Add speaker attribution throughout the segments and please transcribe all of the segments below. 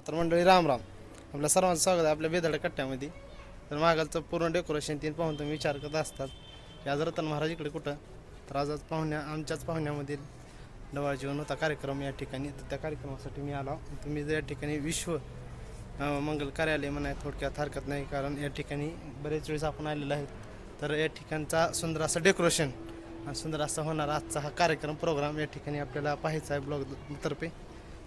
Speaker 1: तर मंडळी राम राम. आपल्या सर्वांचं स्वागत आहे आपल्या बेदड कट्ट्यामध्ये. तर मागालचं पूर्ण डेकोरेशन तीन पाहून तुम्ही विचार करत असतात की आज रतन महाराज इकडे कुठं. तर आज आमच्याच पाहुण्यामधील डवाळ जीवन होता कार्यक्रम या ठिकाणी. तर त्या कार्यक्रमासाठी मी आलो. तुम्ही जर या ठिकाणी विश्व मंगल कार्यालय म्हणाय थोडक्यात हरकत नाही, कारण या ठिकाणी बरेच वेळेस आपण आलेलो आहेत. तर या ठिकाणचा सुंदर असं डेकोरेशन आणि सुंदर असा होणारा आजचा हा कार्यक्रम प्रोग्राम या ठिकाणी आपल्याला पाहायचा आहे ब्लॉगतर्फे.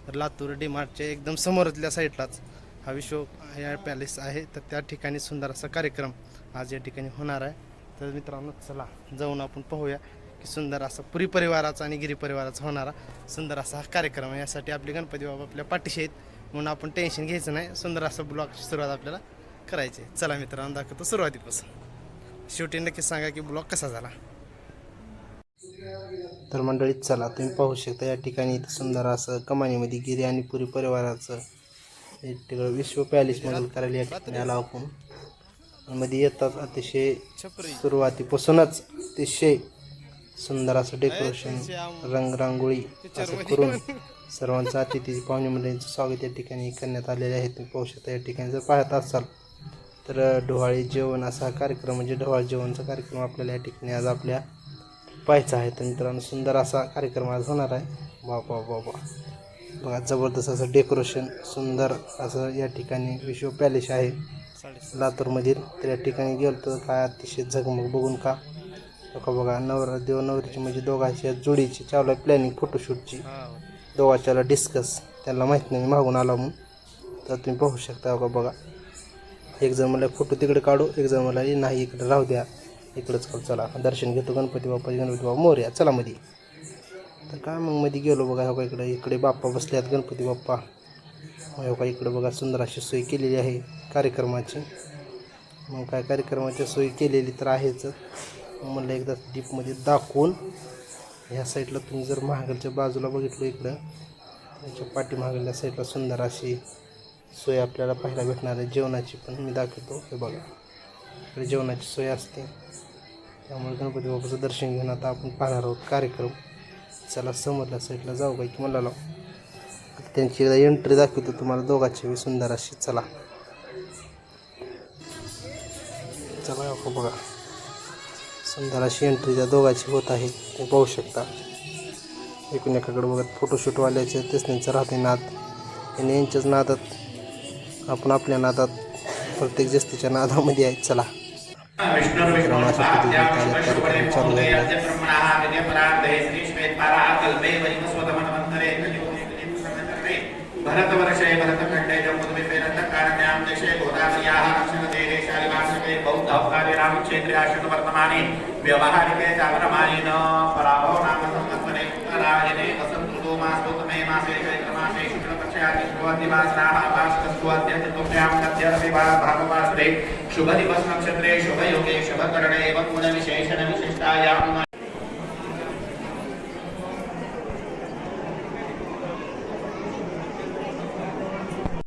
Speaker 1: तर लातूर डीमार्टच्या एकदम समोरतल्या साईडलाच हा विश्व या पॅलेस आहे. तर त्या ठिकाणी सुंदर असा कार्यक्रम आज या ठिकाणी होणार आहे. तर मित्रांनो चला जाऊन आपण पाहूया की सुंदर असा पुरी परिवाराचा आणि गिरी परिवाराचा होणारा सुंदर असा हा कार्यक्रम आहे. यासाठी आपले गणपती बाबा आपल्या पाठीशी आहेत, म्हणून आपण टेन्शन घ्यायचं नाही. सुंदर असं ब्लॉगची सुरुवात आपल्याला करायची आहे. चला मित्रांनो दाखवतो सुरुवातीपासून. शेवटी नक्की सांगा की ब्लॉग कसा झाला. तर मंडळीत चला तुम्ही पाहू शकता या ठिकाणी सुंदर असं कमानीमध्ये गिरी आणि पुरी परिवाराचं एक ठिकाण विश्व पॅलेस मंगल कार्यालय या ठिकाणी आला आपण. मध्ये येतात अतिशय सुरुवातीपासूनच अतिशय सुंदर असं डेकोरेशन रंगरांगोळी असं करून सर्वांचं अतिथी पाहुणे मंडळींचं स्वागत या ठिकाणी करण्यात आलेले आहे. तुम्ही पाहू शकता या ठिकाणी जर पाहत असाल तर ढोवाळी जेवण असा कार्यक्रम म्हणजे ढोवाळ जेवणचा कार्यक्रम आपल्याला या ठिकाणी आज आपल्या पाहायचा आहे. तर मित्रांनो सुंदर असा कार्यक्रम आज होणार आहे. बाबा बाबा बघा जबरदस्त असं डेकोरेशन सुंदर असं या ठिकाणी विश्व पॅलेस आहे लातूरमधील. तर या ठिकाणी गेलो तर काय अतिशय झगमग बघून का बघा नवरा देव नवरीची म्हणजे दोघांच्या जोडीची चालू आहे प्लॅनिंग फोटोशूटची. दोघांच्याला डिस्कस त्यांना माहीत नाही मागून आला म्हणून. तर तुम्ही पाहू शकता बघा एक जण मला फोटो तिकडे काढू, एक जण मला नाही इकडे राहू द्या इकडंच करू. चला दर्शन घेतो गणपती बाप्पा मोरया चला मध्ये. तर काय मग मध्ये गेलो बघा हो का इकडे बाप्पा बसले आहेत गणपती बाप्पा हो का. इकडे बघा सुंदर अशी सोय केलेली आहे कार्यक्रमाची. मग काय कार्यक्रमाची सोय केलेली तर आहेच. म्हणलं एकदा डीपमध्ये दाखवून ह्या साईडला तुम्ही जर महागलच्या बाजूला बघितलं इकडं त्याच्या पाठीमागल्या साईडला सुंदर अशी सोय आपल्याला पाहायला भेटणार आहे. जेवणाची पण मी दाखवतो हे बघा इकडे जेवणाची सोय असते. त्यामुळे गणपती बाप्पाचं दर्शन घेऊन आता आपण पाहणार आहोत कार्यक्रम. चला समोरल्या साईडला जाऊ का की मला त्यांची एकदा एंट्री दाखवतो तुम्हाला दोघांची सुंदर अशी. चला चला बघा सुंदर अशी एंट्री त्या दोघांची होत आहे. ते पाहू शकता एकूण एकाकडे बघत फोटोशूटवाल्याचे तेच त्यांचं राहते नाद आणि यांच्याच नादात आपण आपल्या नादात प्रत्येक जास्तीच्या नादामध्ये आहेत. चला
Speaker 2: भरतवर्षे भरतखंडे जम्बुद्वीपेरण्यकारण्यां देशे गोदावर्याः अक्षरदेशे शालिवार्षिके बौद्धवकारे रामक्षेत्रे आश्रितवर्तमाने व्यवहारिके चावरमानेन पराभव नाम संवत्सरे उत्तरायणे वसन्तऋतु मासोत्तमे मासे चैत्रमासे शुक्लपक्षे आदिवासराः पाशकस्वाद्यन्तोभ्यां तद्यर्विवाह भागवासरे शुभदिवस नक्षत्रे शुभयोगे शुभकरणे एवं गुणविशेषण विशिष्टायां